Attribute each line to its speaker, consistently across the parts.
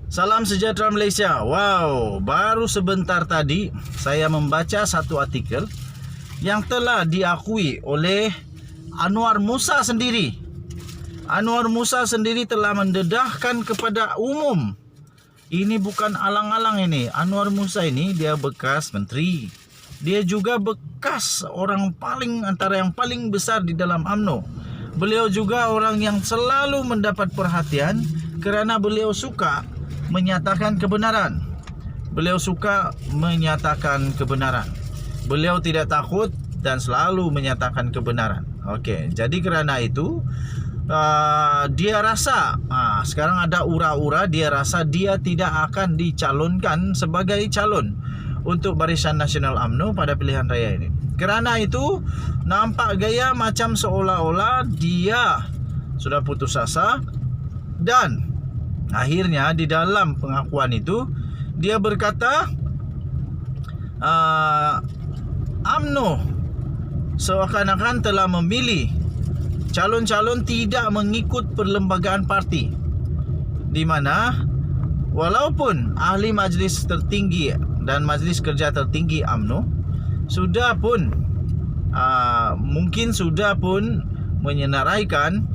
Speaker 1: Salam sejahtera Malaysia. Wow, baru sebentar tadi saya membaca satu artikel yang telah diakui oleh Anwar Musa sendiri. Anwar Musa sendiri telah mendedahkan kepada umum. Ini bukan alang-alang ini. Anwar Musa ini dia bekas menteri. Dia juga bekas orang antara yang paling besar di dalam UMNO. Beliau juga orang yang selalu mendapat perhatian kerana beliau suka menyatakan kebenaran. Beliau suka menyatakan kebenaran. Beliau tidak takut dan selalu menyatakan kebenaran. Okey, jadi kerana itu dia rasa sekarang ada ura-ura dia rasa dia tidak akan dicalonkan sebagai calon untuk Barisan Nasional UMNO pada pilihan raya ini. Kerana itu nampak gaya macam seolah-olah dia sudah putus asa, dan akhirnya di dalam pengakuan itu dia berkata UMNO seakan-akan telah memilih calon-calon tidak mengikut perlembagaan parti, di mana walaupun ahli majlis tertinggi dan majlis kerja tertinggi UMNO sudah pun mungkin sudah pun menyenaraikan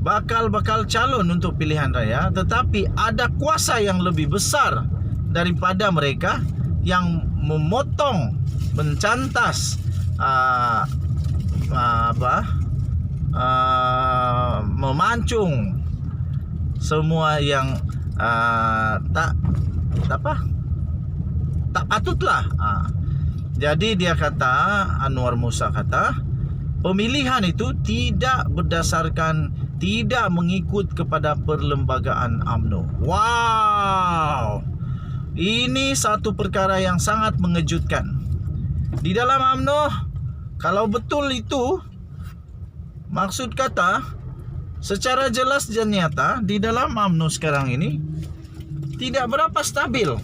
Speaker 1: bakal calon untuk pilihan raya, tetapi ada kuasa yang lebih besar daripada mereka yang memotong, mencantas memancung semua yang tak patutlah. Jadi dia kata, Anwar Musa kata, pemilihan itu tidak berdasarkan, tidak mengikut kepada perlembagaan UMNO. Wow, ini satu perkara yang sangat mengejutkan. Di dalam UMNO, kalau betul itu, maksud kata, secara jelas dan nyata, di dalam UMNO sekarang ini tidak berapa stabil.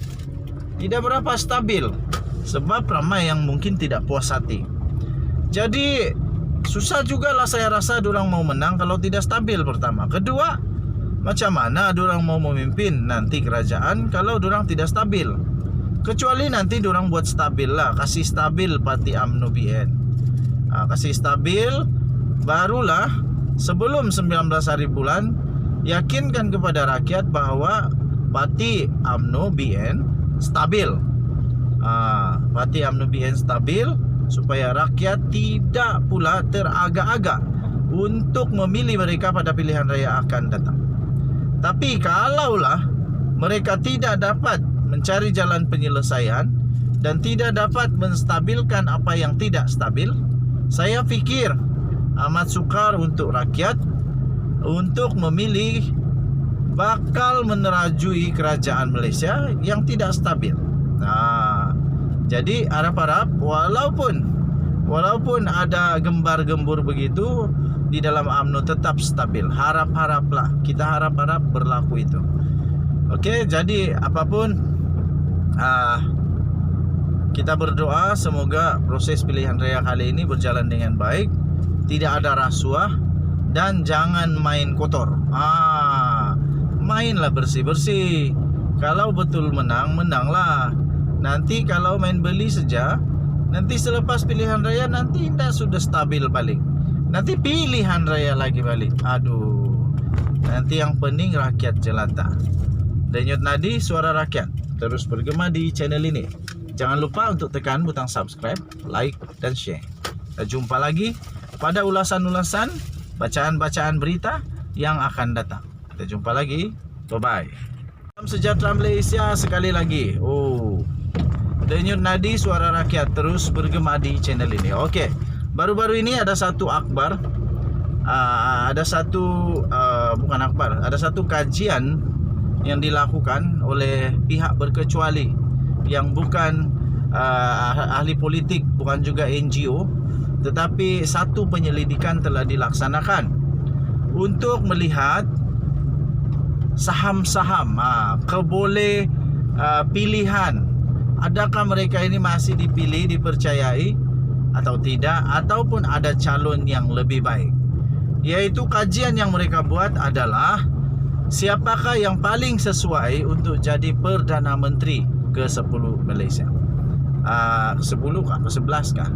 Speaker 1: Tidak berapa stabil. Sebab ramai yang mungkin tidak puas hati. Jadi susah jugalah saya rasa diorang mau menang kalau tidak stabil, pertama. Kedua, macam mana diorang mau memimpin nanti kerajaan kalau diorang tidak stabil? Kecuali nanti diorang buat stabil lah, kasih stabil parti UMNO BN. Kasih stabil, barulah sebelum 19 hari bulan yakinkan kepada rakyat bahawa parti UMNO BN stabil. Parti UMNO BN stabil supaya rakyat tidak pula teragak-agak untuk memilih mereka pada pilihan raya akan datang. Tapi kalaulah mereka tidak dapat mencari jalan penyelesaian dan tidak dapat menstabilkan apa yang tidak stabil, saya fikir amat sukar untuk rakyat untuk memilih bakal menerajui kerajaan Malaysia yang tidak stabil. Jadi harap-harap walaupun ada gembar-gembur begitu di dalam UMNO tetap stabil. Harap-haraplah, kita harap-harap berlaku itu. Okey, jadi apapun kita berdoa semoga proses pilihan raya kali ini berjalan dengan baik, tidak ada rasuah dan jangan main kotor. Mainlah bersih-bersih. Kalau betul menang, menanglah. Nanti kalau main beli saja, nanti selepas pilihan raya nanti tidak sudah stabil balik. Nanti pilihan raya lagi balik. Aduh. Nanti yang pening rakyat jelata. Denyut nadi suara rakyat terus bergema di channel ini. Jangan lupa untuk tekan butang subscribe, like dan share. Kita jumpa lagi pada ulasan-ulasan, bacaan-bacaan berita yang akan datang. Kita jumpa lagi. Bye-bye. Salam sejahtera Malaysia sekali lagi. Denyut nadi suara rakyat terus bergema di channel ini. Okey. Baru-baru ini ada satu akhbar, ada satu kajian yang dilakukan oleh pihak berkecuali yang bukan ahli politik, bukan juga NGO, tetapi satu penyelidikan telah dilaksanakan untuk melihat saham-saham pilihan. Adakah mereka ini masih dipilih, dipercayai atau tidak, ataupun ada calon yang lebih baik. Yaitu kajian yang mereka buat adalah siapakah yang paling sesuai untuk jadi Perdana Menteri ke-10 Malaysia? 10 kah? Ke-11 kah?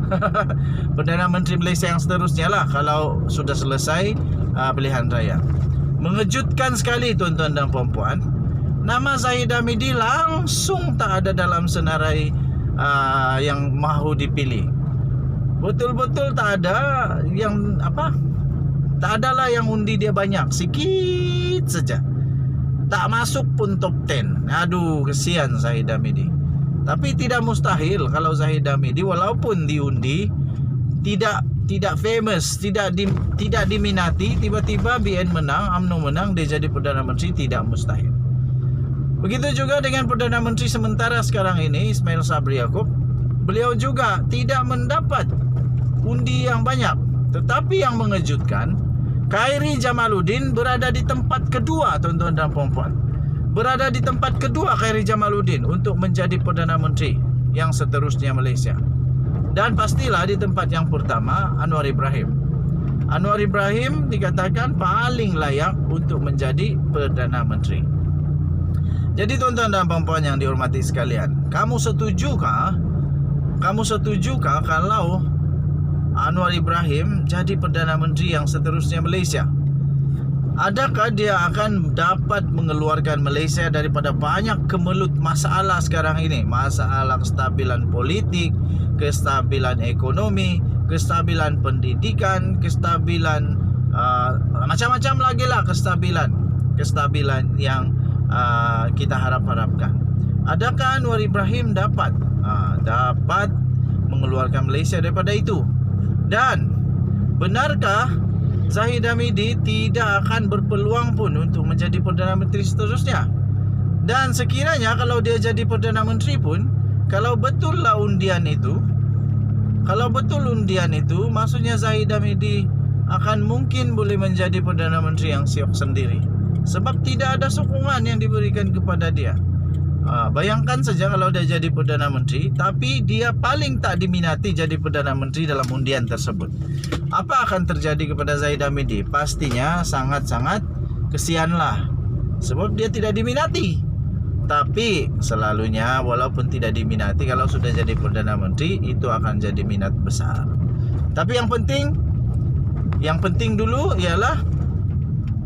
Speaker 1: Perdana Menteri Malaysia yang seterusnya lah kalau sudah selesai pilihan raya. Mengejutkan sekali tuan-tuan dan puan-puan, nama Zahid Hamidi langsung tak ada dalam senarai yang mahu dipilih. Betul-betul tak ada yang tak adalah yang undi dia banyak, sikit saja. Tak masuk pun top 10. Aduh, kesian Zahid Hamidi. Tapi tidak mustahil kalau Zahid Hamidi walaupun diundi tidak famous, tidak diminati, tiba-tiba BN menang, UMNO menang, dia jadi Perdana Menteri, tidak mustahil. Begitu juga dengan Perdana Menteri sementara sekarang ini, Ismail Sabri Yaakob. Beliau juga tidak mendapat undi yang banyak. Tetapi yang mengejutkan, Khairy Jamaluddin berada di tempat kedua, tuan-tuan dan puan-puan. Berada di tempat kedua Khairy Jamaluddin untuk menjadi Perdana Menteri yang seterusnya Malaysia. Dan pastilah di tempat yang pertama Anwar Ibrahim. Anwar Ibrahim dikatakan paling layak untuk menjadi Perdana Menteri. Jadi tuan-tuan dan puan-puan yang dihormati sekalian, kamu setujukah kalau Anwar Ibrahim jadi Perdana Menteri yang seterusnya Malaysia? Adakah dia akan dapat mengeluarkan Malaysia daripada banyak kemelut masalah sekarang ini? Masalah kestabilan politik, kestabilan ekonomi, kestabilan pendidikan, kestabilan macam-macam lagi lah kestabilan yang kita harapkan. Adakah Anwar Ibrahim dapat mengeluarkan Malaysia daripada itu? Dan benarkah Zahid Hamidi tidak akan berpeluang pun untuk menjadi Perdana Menteri seterusnya? Dan sekiranya kalau dia jadi Perdana Menteri pun, kalau betul undian itu, maksudnya Zahid Hamidi akan mungkin boleh menjadi Perdana Menteri yang siok sendiri. Sebab tidak ada sokongan yang diberikan kepada dia. Bayangkan saja kalau dia jadi Perdana Menteri, tapi dia paling tak diminati jadi Perdana Menteri dalam undian tersebut. Apa akan terjadi kepada Zahid Hamidi? Pastinya sangat-sangat kesianlah. Sebab dia tidak diminati. Tapi selalunya walaupun tidak diminati, kalau sudah jadi Perdana Menteri, itu akan jadi minat besar. Tapi yang penting dulu ialah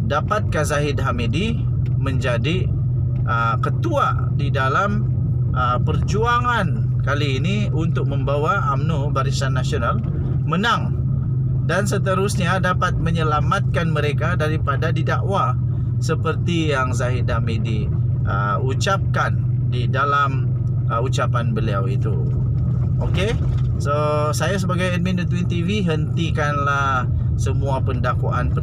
Speaker 1: dapatkah Zahid Hamidi menjadi ketua di dalam perjuangan kali ini untuk membawa UMNO Barisan Nasional menang, dan seterusnya dapat menyelamatkan mereka daripada didakwa seperti yang Zahid Hamidi ucapkan di dalam ucapan beliau itu. Okey, so saya sebagai admin The Twin TV, hentikanlah semua pendakwaan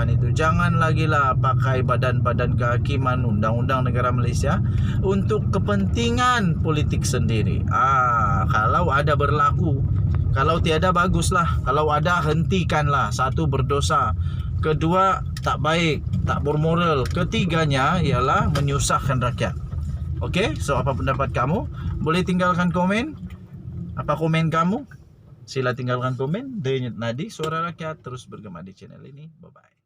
Speaker 1: itu. Jangan lagi lah pakai badan-badan kehakiman undang-undang negara Malaysia untuk kepentingan politik sendiri. Kalau ada berlaku, kalau tiada baguslah, kalau ada hentikanlah. Satu, berdosa. Kedua, tak baik, tak bermoral. Ketiganya ialah menyusahkan rakyat. Okey, so apa pendapat kamu? Boleh tinggalkan komen. Apa komen kamu? Sila tinggalkan komen. Denyut Nadi, Suara Rakyat terus bergema di channel ini. Bye-bye.